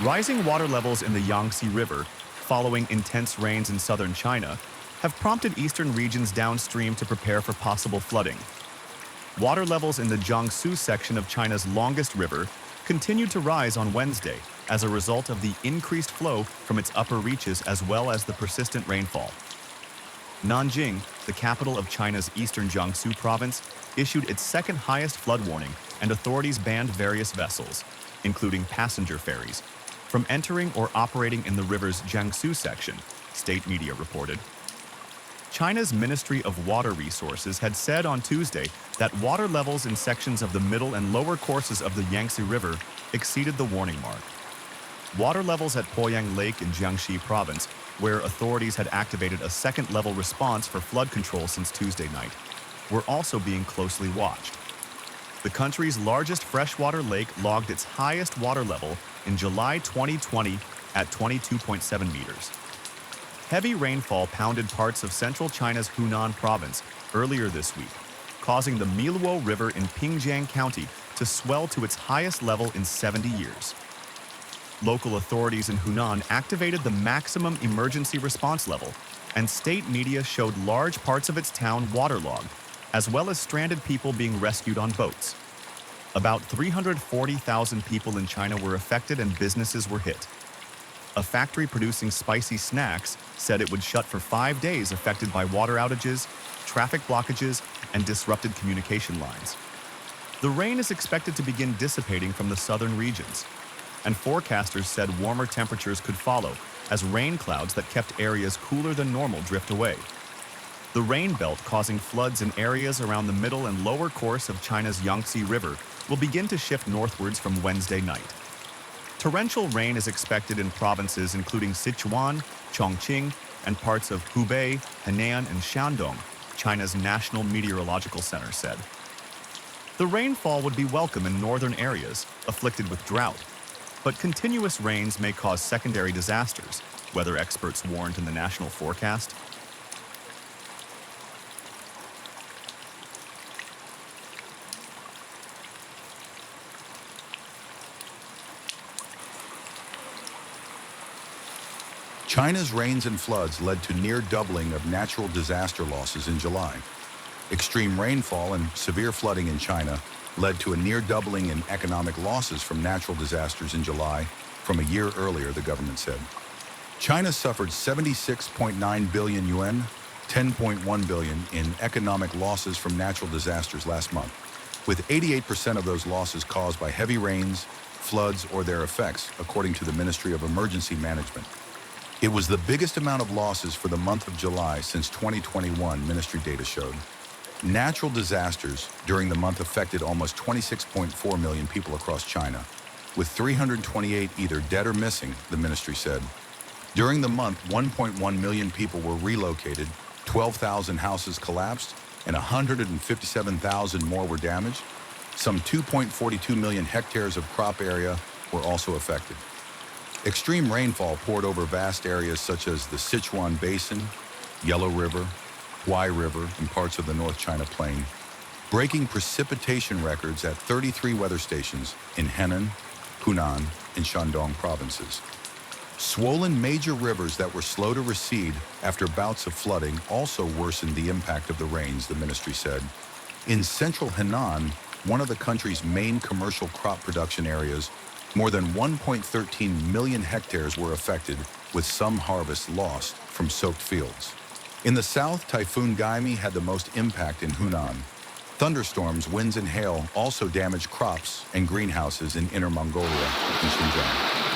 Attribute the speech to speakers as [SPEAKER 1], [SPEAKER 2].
[SPEAKER 1] Rising water levels in the Yangtze River, following intense rains in southern China, have prompted eastern regions downstream to prepare for possible flooding. Water levels in the Jiangsu section of China's longest river continued to rise on Wednesday as a result of the increased flow from its upper reaches as well as the persistent rainfall. Nanjing, the capital of China's eastern Jiangsu province, issued its second highest flood warning, and authorities banned various vessels, including passenger ferries, from entering or operating in the river's Jiangsu section, state media reported. China's Ministry of Water Resources had said on Tuesday that water levels in sections of the middle and lower courses of the Yangtze River exceeded the warning mark. Water levels at Poyang Lake in Jiangxi province, where authorities had activated a second-level response for flood control since Tuesday night, were also being closely watched. The country's largest freshwater lake logged its highest water level in July 2020 at 22.7 meters. Heavy rainfall pounded parts of central China's Hunan province earlier this week, causing the Miluo River in Pingjiang County to swell to its highest level in 70 years. Local authorities in Hunan activated the maximum emergency response level, and state media showed large parts of its town waterlogged, as well as stranded people being rescued on boats. About 340,000 people in China were affected and businesses were hit. A factory producing spicy snacks said it would shut for 5 days, affected by water outages, traffic blockages, and disrupted communication lines. The rain is expected to begin dissipating from the southern regions, and forecasters said warmer temperatures could follow as rain clouds that kept areas cooler than normal drift away. The rain belt causing floods in areas around the middle and lower course of China's Yangtze River will begin to shift northwards from Wednesday night. Torrential rain is expected in provinces including Sichuan, Chongqing, and parts of Hubei, Henan, and Shandong, China's National Meteorological Center said. The rainfall would be welcome in northern areas afflicted with drought, but continuous rains may cause secondary disasters, weather experts warned in the national forecast.
[SPEAKER 2] China's rains and floods led to near doubling of natural disaster losses in July. Extreme rainfall and severe flooding in China led to a near doubling in economic losses from natural disasters in July from a year earlier, the government said. China suffered 76.9 billion yuan, 10.1 billion in economic losses from natural disasters last month, with 88% of those losses caused by heavy rains, floods, or their effects, according to the Ministry of Emergency Management. It was the biggest amount of losses for the month of July since 2021, ministry data showed. Natural disasters during the month affected almost 26.4 million people across China, with 328 either dead or missing, the ministry said. During the month, 1.1 million people were relocated, 12,000 houses collapsed, and 157,000 more were damaged. Some 2.42 million hectares of crop area were also affected. Extreme rainfall poured over vast areas such as the Sichuan Basin, Yellow River, Huai River, and parts of the North China Plain, breaking precipitation records at 33 weather stations in Henan, Hunan, and Shandong provinces. Swollen major rivers that were slow to recede after bouts of flooding also worsened the impact of the rains, the ministry said. In central Henan, one of the country's main commercial crop production areas, more than 1.13 million hectares were affected, with some harvests lost from soaked fields. In the south, Typhoon Gaimi had the most impact in Hunan. Thunderstorms, winds, and hail also damaged crops and greenhouses in Inner Mongolia and Xinjiang.